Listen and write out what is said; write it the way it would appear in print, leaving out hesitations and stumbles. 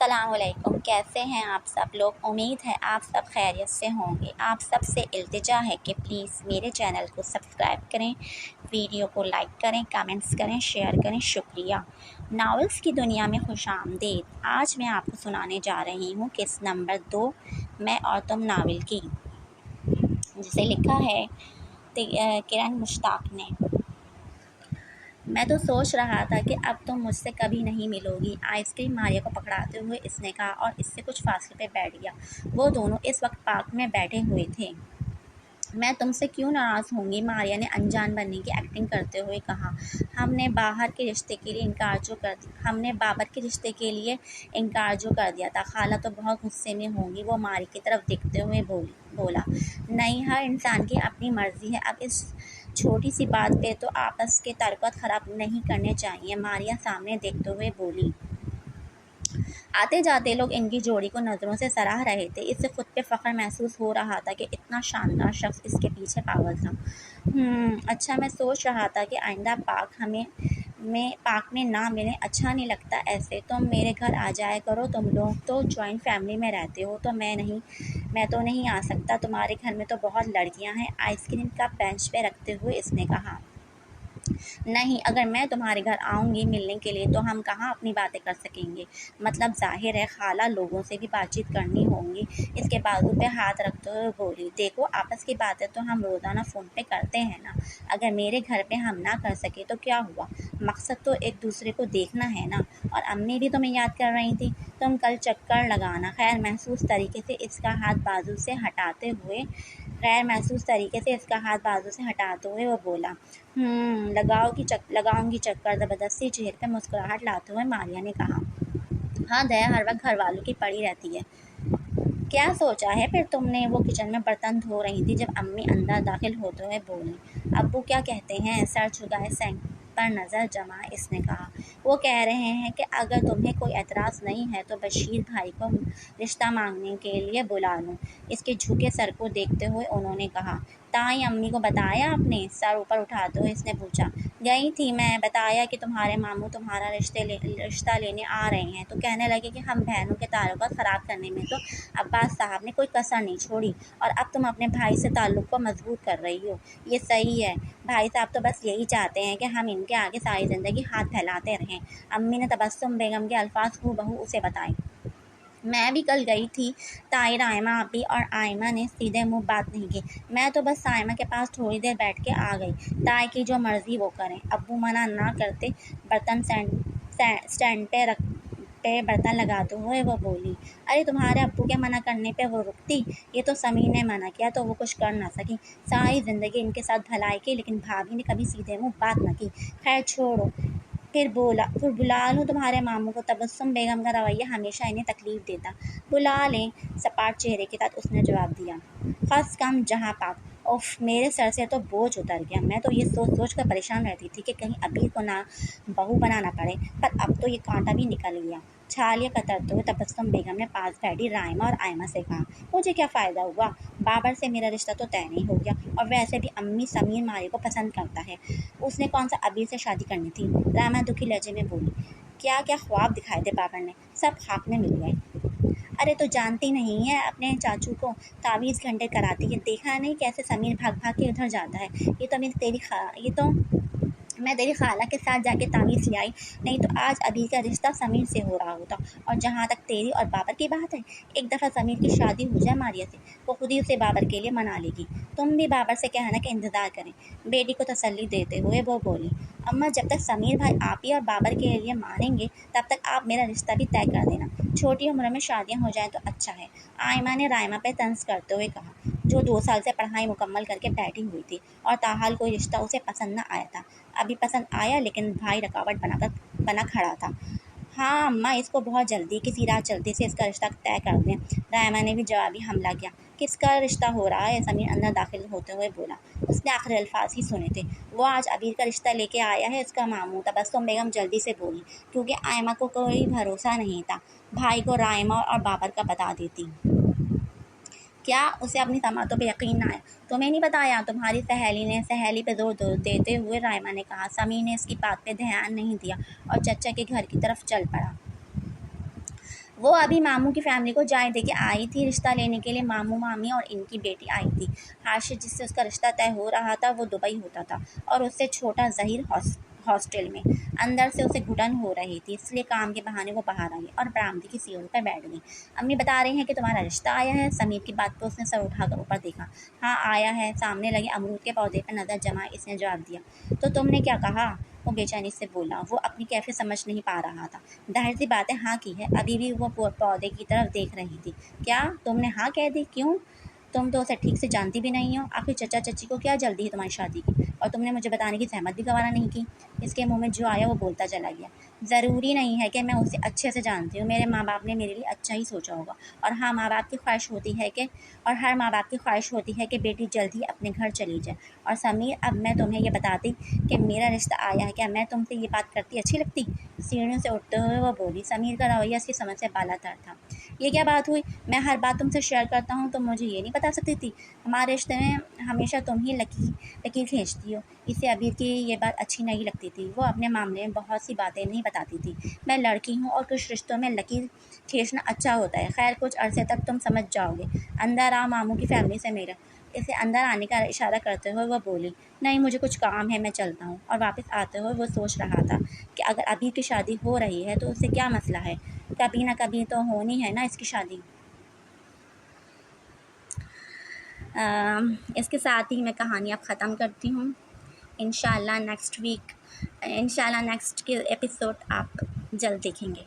अस्सलामुअलैकुम। कैसे हैं आप सब लोग? उम्मीद है आप सब खैरियत से होंगे। आप सब से इल्तिजा है कि प्लीज़ मेरे चैनल को सब्सक्राइब करें, वीडियो को लाइक करें, कमेंट्स करें, शेयर करें। शुक्रिया। नावल्स की दुनिया में खुशामदीद। आज मैं आपको सुनाने जा रही हूँ किस्त नंबर 2 मैं और तुम नावल की, जिसे लिखा है किरण मुश्ताक ने। मैं तो सोच रहा था कि अब तुम मुझसे कभी नहीं मिलोगी। आइसक्रीम मारिया को पकड़ाते हुए इसने कहा और इससे कुछ फासले पे बैठ गया। वो दोनों इस वक्त पार्क में बैठे हुए थे। मैं तुमसे क्यों नाराज़ होंगी, मारिया ने अनजान बनने की एक्टिंग करते हुए कहा। हमने बाबर के रिश्ते के लिए इनकार जो कर दिया था। खाला तो बहुत गुस्से में होंगी, वो मारी की तरफ देखते हुए बोला। नहीं, हर इंसान की अपनी मर्जी है। अब इस छोटी सी बात पे तो आपस के ताल्लुकात ख़राब नहीं करने चाहिए, मारिया सामने देखते हुए बोली। आते जाते लोग इनकी जोड़ी को नज़रों से सराह रहे थे। इससे खुद पे फ़ख्र महसूस हो रहा था कि इतना शानदार शख्स इसके पीछे पागल था। अच्छा, मैं सोच रहा था कि आइंदा पार्क में ना मिलें। अच्छा नहीं लगता ऐसे। तुम मेरे घर आ जाया करो। तुम लोग तो जॉइंट फैमिली में रहते हो, तो मैं तो नहीं आ सकता। तुम्हारे घर में तो बहुत लड़कियां हैं, आइसक्रीम का बेंच पे रखते हुए इसने कहा। नहीं, अगर मैं तुम्हारे घर आऊँगी मिलने के लिए तो हम कहाँ अपनी बातें कर सकेंगे। मतलब ज़ाहिर है खाला लोगों से भी बातचीत करनी होंगी। इसके बाजू पे हाथ रखते हुए बोली। देखो, आपस की बातें तो हम रोज़ाना फ़ोन पे करते हैं ना। अगर मेरे घर पे हम ना कर सके तो क्या हुआ, मकसद तो एक दूसरे को देखना है ना। और अम्मी भी तुम्हें याद कर रही थी, तुम कल चक्कर लगाना। गैर महसूस तरीके से इसका हाथ बाजू से हटाते हुए वो बोला। लगाऊंगी चक्कर, ज़बरदस्ती चेहरे पर मुस्कुराहट लाते हुए मारिया ने कहा। हाँ दया हर वक्त घर वालों की पड़ी रहती है। क्या सोचा है फिर तुमने? वो किचन में बर्तन धो रही थी जब अम्मी अंदर दाखिल होते हुए बोली। अब्बू क्या कहते हैं? सर झुकाए सैंक पर नज़र जमाए इसने कहा। वो कह रहे हैं कि अगर तुम्हें कोई एतराज़ नहीं है तो बशीर भाई को रिश्ता मांगने के लिए बुला लूँ। इसके झुके सर को देखते हुए उन्होंने कहा। ताई अम्मी को बताया आपने? सर ऊपर उठाते हुए इसने पूछा। गई थी मैं, बताया कि तुम्हारे मामू तुम्हारा रिश्ता लेने आ रहे हैं, तो कहने लगे कि हम बहनों के ताल्लुकात ख़राब करने में तो अब्बास साहब ने कोई कसर नहीं छोड़ी, और अब तुम अपने भाई से ताल्लुक़ को मजबूत कर रही हो। ये सही है। भाई साहब तो बस यही चाहते हैं कि हम इनके आगे सारी ज़िंदगी हाथ फैलाते रहें। अम्मी ने तबस्सुम बेगम के अल्फाज हूबहू उसे बताए। मैं भी कल गई थी। ताई रायमा आपी और आयमा ने सीधे मुंह बात नहीं की। मैं तो बस सायमा के पास थोड़ी देर बैठ के आ गई। ताई की जो मर्ज़ी वो करें। अब्बू मना ना करते। बर्तन स्टैंड पे बर्तन लगाते हुए वो बोली। अरे तुम्हारे अब्बू के मना करने पे वो रुकती? ये तो समीर ने मना किया तो वो कुछ कर ना सकी। सारी ज़िंदगी इनके साथ भलाई की, लेकिन भाभी ने कभी सीधे मुँह बात न की। खैर छोड़ो। फिर बुला लूँ तुम्हारे मामू को? तबस्सुम बेगम का रवैया हमेशा इन्हें तकलीफ़ देता। बुला लें, सपाट चेहरे के साथ उसने जवाब दिया। खस कम जहाँ पाक। उफ, मेरे सर से तो बोझ उतर गया। मैं तो ये सोच कर परेशान रहती थी कि कहीं अबीर को ना बहू बनाना पड़े, पर अब तो ये कांटा भी निकल गया। छालियाँ कतरते हुए तबस्सुम बेगम ने पास बैठी रायमा और आयमा से कहा। मुझे क्या फ़ायदा हुआ? बाबर से मेरा रिश्ता तो तय नहीं हो गया, और वैसे भी अम्मी समीर मारी को पसंद करता है। उसने कौन सा अबीर से शादी करनी थी? रायमा दुखी लहजे में बोली। क्या क्या ख्वाब दिखाए थे बाबर ने, सब खाक में मिल गए। अरे तो जानती नहीं है अपने चाचू को? तावीज़ घंटे कराती है। देखा नहीं कैसे समीर भाग भाग के उधर जाता है। ये तो मैं तेरी खाला के साथ जाके तावीज़ ले आई, नहीं तो आज अभी का रिश्ता समीर से हो रहा होता। और जहाँ तक तेरी और बाबर की बात है, एक दफ़ा समीर की शादी हो जाए मारिया से, वो खुद ही उसे बाबर के लिए मना लेगी। तुम भी बाबर से कहना कि इंतज़ार करें। बेटी को तसल्ली देते हुए वो बोली। अम्मा, जब तक समीर भाई आप ही और बाबर के लिए मानेंगे तब तक आप मेरा रिश्ता भी तय कर देना। छोटी उम्र में शादियाँ हो जाएँ तो अच्छा है, आयमा ने रायमा पर तंज करते हुए कहा, जो 2 साल से पढ़ाई मुकम्मल करके बैठी हुई थी और ताहाल कोई रिश्ता उसे पसंद न आया था। अभी पसंद आया, लेकिन भाई रकावट बना खड़ा था। हाँ अम्मा, इसको बहुत जल्दी किसी राह चलते से इसका रिश्ता तय कर दें। रायमा ने भी जवाबी हमला किया। किसका रिश्ता हो रहा है? समीर अंदर दाखिल होते हुए बोला। उसने आखिरी अल्फाज ही सुने थे। वो आज अबीर का रिश्ता लेके आया है, उसका मामू। तबस्सुम बेगम जल्दी से बोली, क्योंकि आयमा को कोई भरोसा नहीं था। भाई को रायमा और बाबर का बता देती। क्या उसे अपनी समातों पे यकीन ना आया? तुम्हें नहीं बताया? तुम्हारी सहेली पे जोर देते हुए रायमा ने कहा। समीर ने इसकी बात पे ध्यान नहीं दिया और चचा के घर की तरफ चल पड़ा। वो अभी मामू की फैमिली को जाए दे के आई थी रिश्ता लेने के लिए। मामू मामी और इनकी बेटी आई थी। हाशिर जिससे उसका रिश्ता तय हो रहा था वो दुबई होता था और उससे छोटा ज़हीर हॉस्टल में। अंदर से उसे घुटन हो रही थी, इसलिए काम के बहाने वो बाहर आई और बरामदे की सीढ़ी पर बैठ गई। अम्मी बता रही हैं कि तुम्हारा रिश्ता आया है। समीर की बात पर उसने सर उठाकर ऊपर देखा। हाँ आया है। सामने लगे अमरूद के पौधे पर नज़र जमा इसने जवाब दिया। तो तुमने क्या कहा? वो बेचैनी से बोला। वो अपनी कैफियत समझ नहीं पा रहा था। जाहिर सी बात है हाँ की है। अभी भी वो पौधे की तरफ देख रही थी। क्या तुमने हाँ कह दी? क्यों? तुम तो उसे ठीक से जानती भी नहीं हो। आखिर चचा चची को क्या जल्दी है तुम्हारी शादी की? और तुमने मुझे बताने की जहमत भी गवारा नहीं की। इसके मुंह में जो आया वो बोलता चला गया। ज़रूरी नहीं है कि मैं उसे अच्छे से जानती हूँ। मेरे माँ बाप ने मेरे लिए अच्छा ही सोचा होगा। और हाँ, माँ बाप की ख्वाहिश होती है कि और हर माँ बाप की ख्वाहिश होती है कि बेटी जल्द ही अपने घर चली जाए। और समीर, अब मैं तुम्हें ये बताती कि मेरा रिश्ता आया है, क्या मैं तुमसे ये बात करती अच्छी लगती? सीढ़ियों से उठते हुए वो बोली। समीर का रवैया इसकी समझ से बालातर था। ये क्या बात हुई? मैं हर बात तुमसे शेयर करता हूँ, तुम मुझे ये नहीं बता सकती थी? हमारे रिश्ते में हमेशा तुम ही लकीर खींचती हो। इसे अबीर की ये बात अच्छी नहीं लगती थी। वो अपने मामले में बहुत सी बातें नहीं बताती थी। मैं लड़की हूँ और कुछ रिश्तों में लकीर खींचना अच्छा होता है। खैर, कुछ अरसे तक तुम समझ जाओगे। अंदर आओ, मामू की फैमिली से मेरा। इसे अंदर आने का इशारा करते हुए वह बोली। नहीं, मुझे कुछ काम है, मैं चलता हूँ। और वापस आते हुए वो सोच रहा था कि अगर अबीर की शादी हो रही है तो उससे क्या मसला है? कभी ना कभी तो होनी है ना इसकी शादी। इसके साथ ही मैं कहानी अब ख़त्म करती हूँ। इंशाल्लाह नेक्स्ट के एपिसोड आप जल्द देखेंगे।